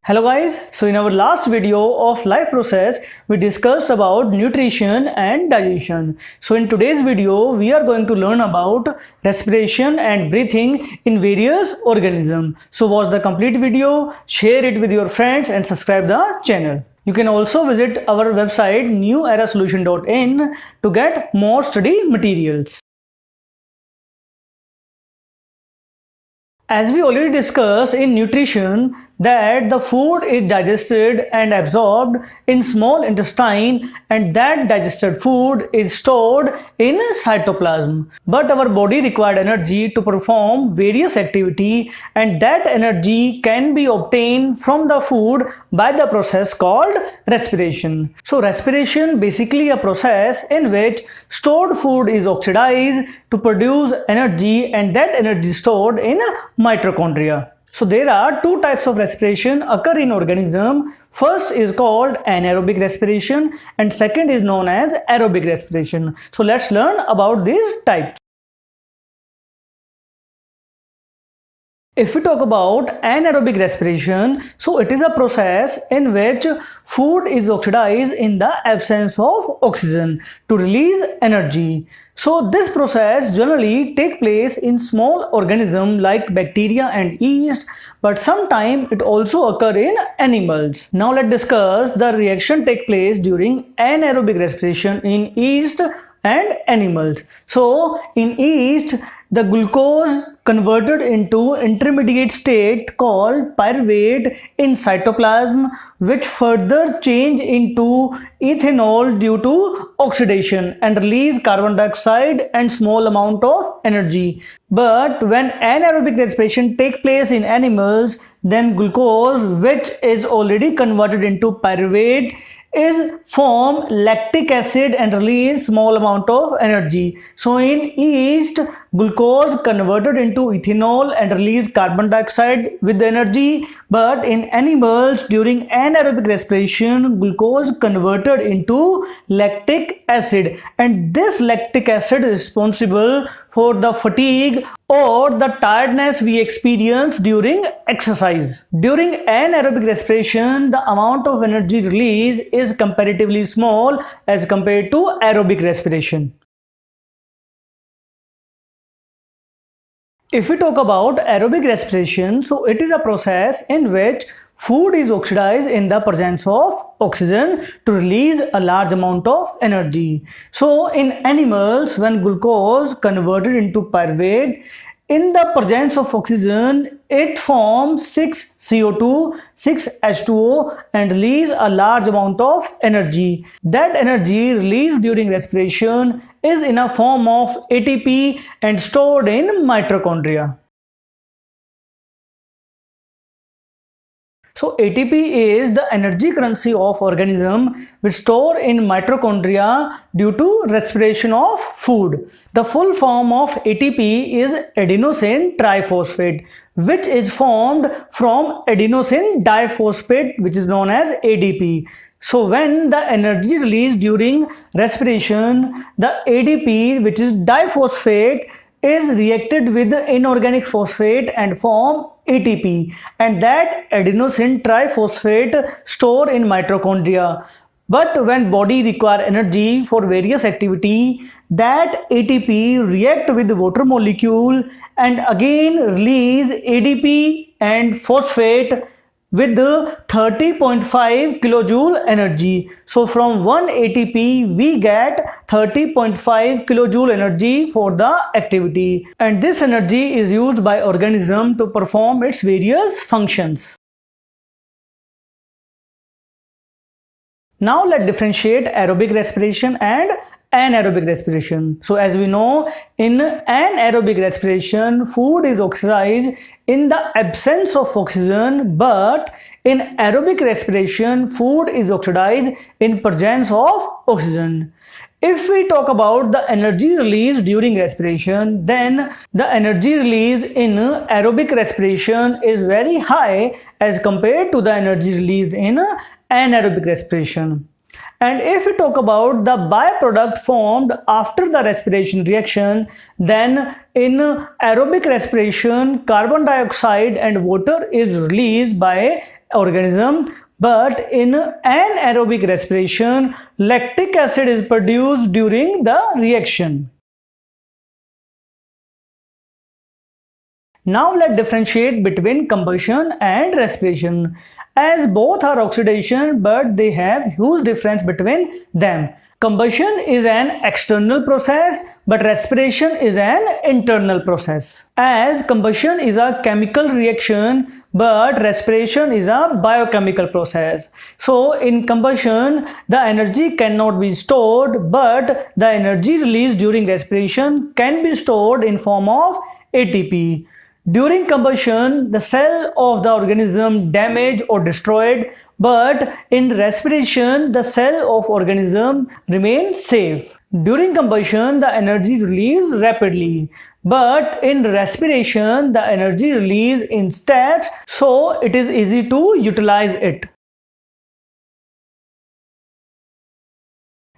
Hello guys, so in our last video of life process, we discussed about nutrition and digestion. So in today's video, we are going to learn about respiration and breathing in various organisms. So watch the complete video, share it with your friends and subscribe the channel. You can also visit our website newerasolution.in to get more study materials. As we already discussed in nutrition that the food is digested and absorbed in small intestine and that digested food is stored in cytoplasm. But our body required energy to perform various activity and that energy can be obtained from the food by the process called respiration. So respiration basically a process in which stored food is oxidized to produce energy and that energy stored in mitochondria. So there are two types of respiration occur in organism. First is called anaerobic respiration and second is known as aerobic respiration. So let's learn about these types. If we talk about anaerobic respiration, so it is a process in which food is oxidized in the absence of oxygen to release energy. So this process generally takes place in small organisms like bacteria and yeast, but sometimes it also occurs in animals. Now let's discuss the reaction take place during anaerobic respiration in yeast and animals. So in yeast, the glucose converted into intermediate state called pyruvate in cytoplasm, which further change into ethanol due to oxidation and release carbon dioxide and small amount of energy. But when anaerobic respiration take place in animals, then glucose, which is already converted into pyruvate, is form lactic acid and release small amount of energy. So in yeast, glucose converted into ethanol and release carbon dioxide with the energy, but in animals during anaerobic respiration, glucose converted into lactic acid and this lactic acid is responsible for the fatigue or the tiredness we experience during exercise. During anaerobic respiration, the amount of energy released is comparatively small as compared to aerobic respiration. If we talk about aerobic respiration, so it is a process in which food is oxidized in the presence of oxygen to release a large amount of energy. So in animals, when glucose converted into pyruvate, in the presence of oxygen, it forms 6CO2, 6H2O and release a large amount of energy. That energy released during respiration is in a form of ATP and stored in mitochondria. So ATP is the energy currency of organism which store in mitochondria due to respiration of food. The full form of ATP is adenosine triphosphate, which is formed from adenosine diphosphate, which is known as ADP. So when the energy released during respiration, the ADP, which is diphosphate, is reacted with the inorganic phosphate and form ATP, and that adenosine triphosphate store in mitochondria. But when body require energy for various activity, that ATP react with the water molecule and again release ADP and phosphate with the 30.5 kilojoule energy. So from 1 ATP we get 30.5 kilojoule energy for the activity, and this energy is used by organism to perform its various functions. Now let's differentiate aerobic respiration and anaerobic respiration. So as we know, in anaerobic respiration, food is oxidized in the absence of oxygen, but in aerobic respiration, food is oxidized in presence of oxygen. If we talk about the energy released during respiration, then the energy released in aerobic respiration is very high as compared to the energy released in anaerobic respiration. And if we talk about the byproduct formed after the respiration reaction, then in aerobic respiration, carbon dioxide and water is released by organism, but in anaerobic respiration, lactic acid is produced during the reaction. Now let's differentiate between combustion and respiration, as both are oxidation but they have huge difference between them. Combustion is an external process but respiration is an internal process. As combustion is a chemical reaction but respiration is a biochemical process. So in combustion the energy cannot be stored, but the energy released during respiration can be stored in form of ATP. During combustion, the cell of the organism damaged or destroyed, but in respiration, the cell of organism remains safe. During combustion, the energy is released rapidly, but in respiration, the energy released in steps, so it is easy to utilize it.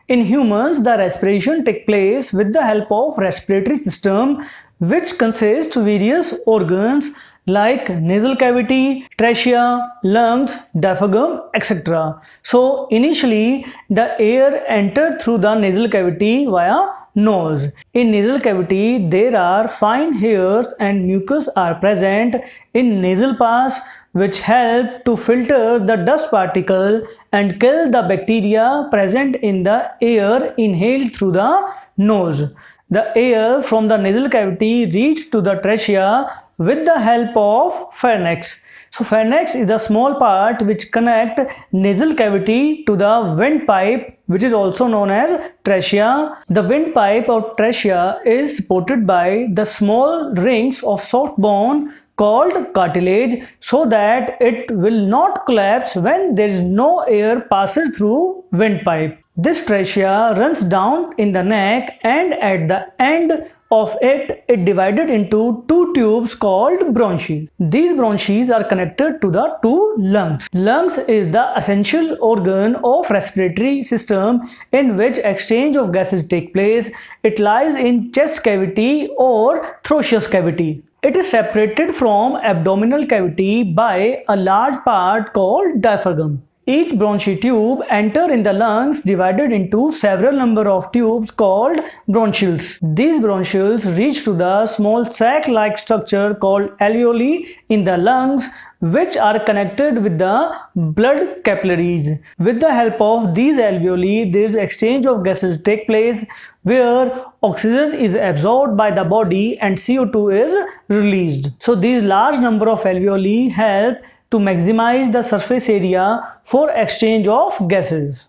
In humans, the respiration takes place with the help of respiratory system, which consists various organs like nasal cavity, trachea, lungs, diaphragm, etc. So initially the air entered through the nasal cavity via nose. In nasal cavity there are fine hairs and mucus are present in nasal pass, which help to filter the dust particle and kill the bacteria present in the air inhaled through the nose. The air from the nasal cavity reaches to the trachea with the help of pharynx. So pharynx is the small part which connects nasal cavity to the windpipe, which is also known as trachea. The windpipe of trachea is supported by the small rings of soft bone called cartilage, so that it will not collapse when there is no air passes through windpipe. This trachea runs down in the neck, and at the end of it divided into two tubes called bronchi. These bronchi are connected to the two lungs. Lungs is the essential organ of respiratory system in which exchange of gases take place. It lies in chest cavity or thoracic cavity. It is separated from abdominal cavity by a large part called diaphragm. Each bronchi tube enters in the lungs divided into several number of tubes called bronchioles. These bronchioles reach to the small sac-like structure called alveoli in the lungs, which are connected with the blood capillaries. With the help of these alveoli, this exchange of gases take place, where oxygen is absorbed by the body and CO2 is released. So these large number of alveoli help to maximize the surface area for exchange of gases.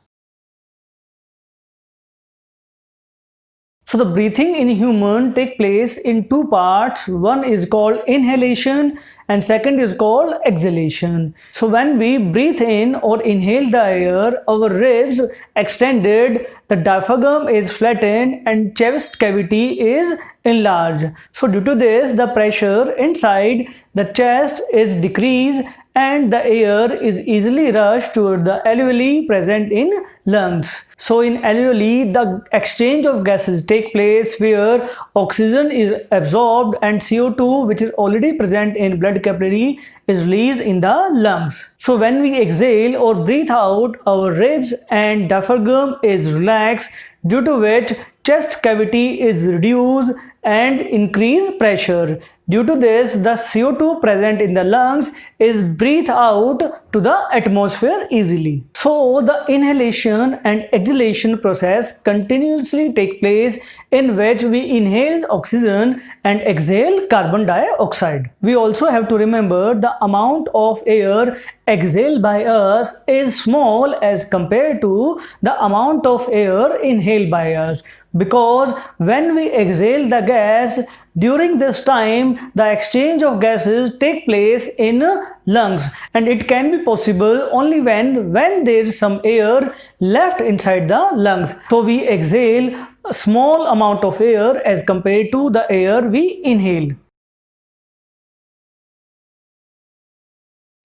So the breathing in human take place in two parts. One is called inhalation and second is called exhalation. So when we breathe in or inhale the air, our ribs extended, the diaphragm is flattened and chest cavity is enlarged. So due to this, the pressure inside the chest is decreased and the air is easily rushed toward the alveoli present in lungs. So in alveoli, the exchange of gases take place where oxygen is absorbed and CO2, which is already present in blood capillary, is released in the lungs. So when we exhale or breathe out, our ribs and diaphragm is relaxed, due to which chest cavity is reduced and increased pressure. Due to this, the CO2 present in the lungs is breathed out to the atmosphere easily. So the inhalation and exhalation process continuously take place, in which we inhale oxygen and exhale carbon dioxide. We also have to remember the amount of air exhaled by us is small as compared to the amount of air inhaled by us, because when we exhale the gas, during this time the exchange of gases take place in lungs, and it can be possible only when there is some air left inside the lungs. So we exhale a small amount of air as compared to the air we inhale.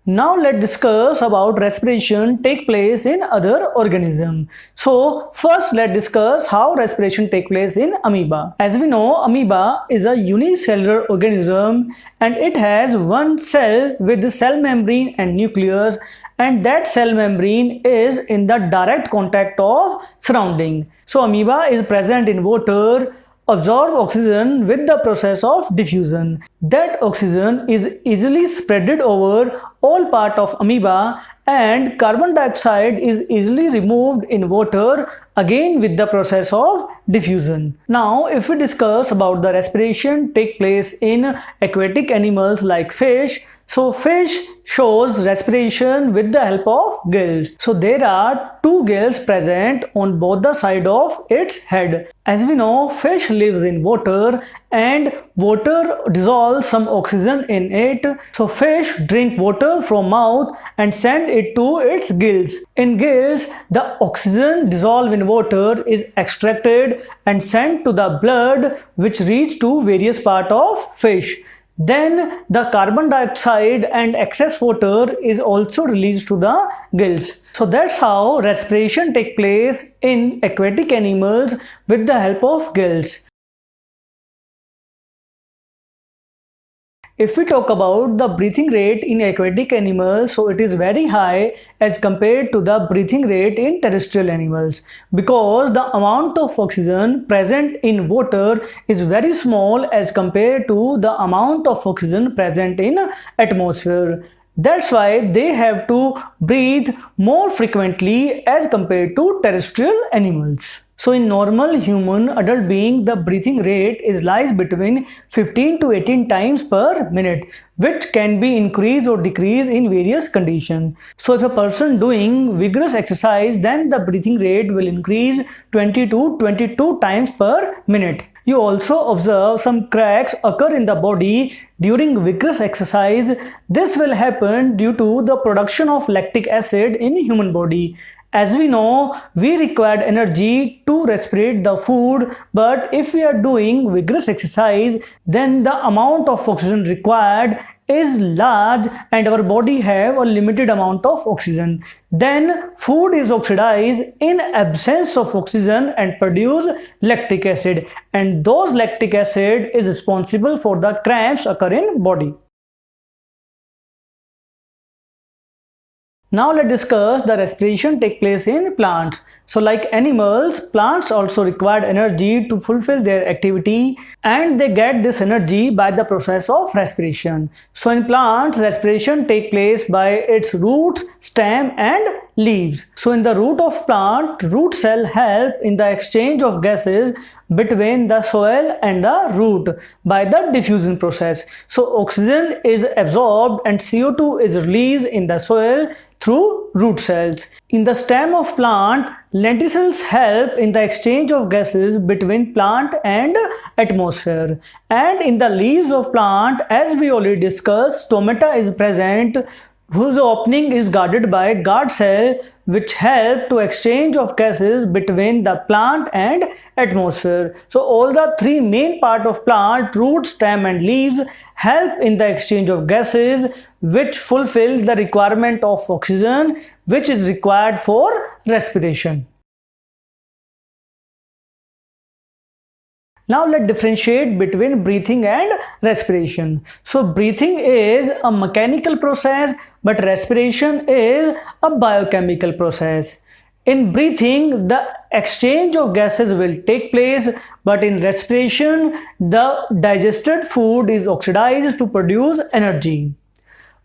Now let's discuss about respiration take place in other organisms. So first let's discuss how respiration take place in amoeba. As we know, amoeba is a unicellular organism and it has one cell with the cell membrane and nucleus, and that cell membrane is in the direct contact of surrounding. So amoeba is present in water, absorb oxygen with the process of diffusion. That oxygen is easily spreaded over all part of amoeba, and carbon dioxide is easily removed in water again with the process of diffusion. Now if we discuss about the respiration take place in aquatic animals like fish, so fish shows respiration with the help of gills. So there are two gills present on both the side of its head. As we know, fish lives in water and water dissolves some oxygen in it. So fish drink water from mouth and send it to its gills. In gills, the oxygen dissolved in water is extracted and sent to the blood, which reach to various part of fish. Then the carbon dioxide and excess water is also released to the gills. So that's how respiration takes place in aquatic animals with the help of gills. If we talk about the breathing rate in aquatic animals, so it is very high as compared to the breathing rate in terrestrial animals, because the amount of oxygen present in water is very small as compared to the amount of oxygen present in atmosphere. That's why they have to breathe more frequently as compared to terrestrial animals. So in normal human adult being, the breathing rate is lies between 15 to 18 times per minute, which can be increased or decreased in various conditions. So if a person doing vigorous exercise, then the breathing rate will increase 20 to 22 times per minute. You also observe some cracks occur in the body during vigorous exercise. This will happen due to the production of lactic acid in human body. As we know, we require energy to respirate the food, but if we are doing vigorous exercise, then the amount of oxygen required is large and our body have a limited amount of oxygen. Then food is oxidized in absence of oxygen and produce lactic acid, and those lactic acid is responsible for the cramps occur in body. Now let's discuss the respiration take place in plants. So like animals, plants also require energy to fulfill their activity, and they get this energy by the process of respiration. So in plants, respiration take place by its roots, stem and leaves. So in the root of plant, root cell help in the exchange of gases between the soil and the root by the diffusion process. So oxygen is absorbed and CO2 is released in the soil through root cells. In the stem of plant, lenticels help in the exchange of gases between plant and atmosphere. And in the leaves of plant, as we already discussed, stomata is present, whose opening is guarded by guard cell, which help to exchange of gases between the plant and atmosphere. So all the three main part of plant, root, stem and leaves, help in the exchange of gases which fulfill the requirement of oxygen which is required for respiration. Now let's differentiate between breathing and respiration. So breathing is a mechanical process, but respiration is a biochemical process. In breathing, the exchange of gases will take place, but in respiration, the digested food is oxidized to produce energy.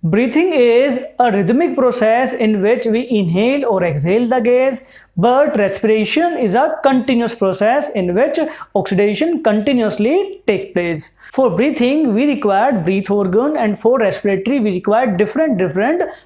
Breathing is a rhythmic process in which we inhale or exhale the gas, but respiration is a continuous process in which oxidation continuously takes place. For breathing, we require breath organ, and for respiratory, we require different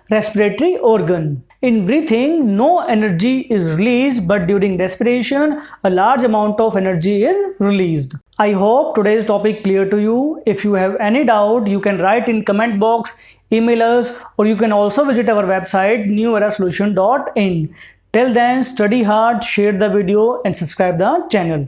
respiratory organ. In breathing, no energy is released, but during respiration, a large amount of energy is released. I hope today's topic clear to you. If you have any doubt, you can write in comment box, email us, or you can also visit our website newerasolution.in. Till then, study hard, share the video and subscribe the channel.